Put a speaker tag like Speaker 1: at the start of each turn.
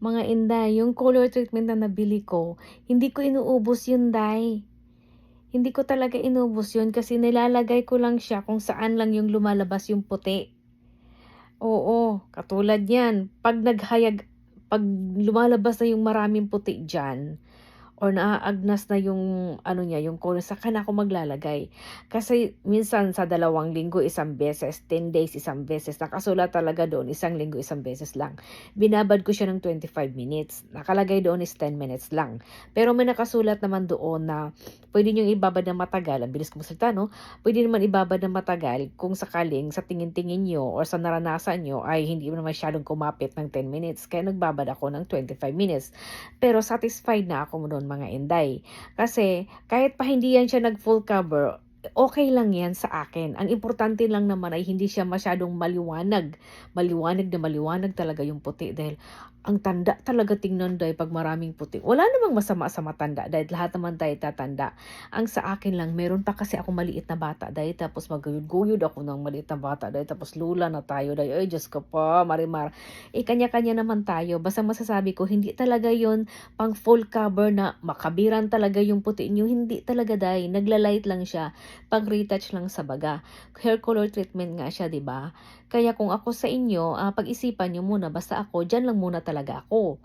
Speaker 1: Mga inday, yung color treatment na nabili ko, hindi ko inuubos yun, day. Hindi ko talaga inubos yun kasi nilalagay ko lang siya kung saan lang yung lumalabas yung puti. Oo, katulad yan, 'pag lumalabas na yung maraming puti diyan or naaagnas na yung ano niya, yung color, saka na ako maglalagay. Kasi minsan sa 2 linggo isang beses, 10 days isang beses, nakasulat talaga doon 1 linggo isang beses lang. Binabad ko siya ng 25 minutes, nakalagay doon is 10 minutes lang. Pero may nakasulat naman doon na pwede niyong ibabad ng matagal, ang bilis ko magsalita 'no, puwede naman ibabad ng matagal kung sakaling sa tingin-tingin niyo or sa naranasan niyo ay hindi naman masyadong kumapit ng 10 minutes, kaya nagbabad ako ng 25 minutes. Pero satisfied na ako do'n mga inday. Kasi kahit pa hindi yan siya nag-full cover, okey lang yan sa akin. Ang importante lang naman ay hindi siya masyadong maliwanag. Maliwanag na maliwanag talaga yung puti dahil ang tanda talaga tingnan day 'pag maraming puti. Wala namang masama sa matanda dahil lahat naman tayo tatanda. Ang sa akin lang meron pa kasi akong maliit na bata day tapos maguyod-guyod ako ng maliit na bata day tapos lula na tayo day. Ay Diyos ko po, marimar. Kanya-kanya naman tayo. Basta masasabi ko hindi talaga yon pang full cover na makabiran talaga yung puti niyo, hindi talaga day, nagla-light lang siya, pang-retouch lang sa baga. Hair color treatment nga siya, 'di ba? Kaya kung ako sa inyo, pag-isipan niyo muna, basta ako diyan lang muna talaga ako.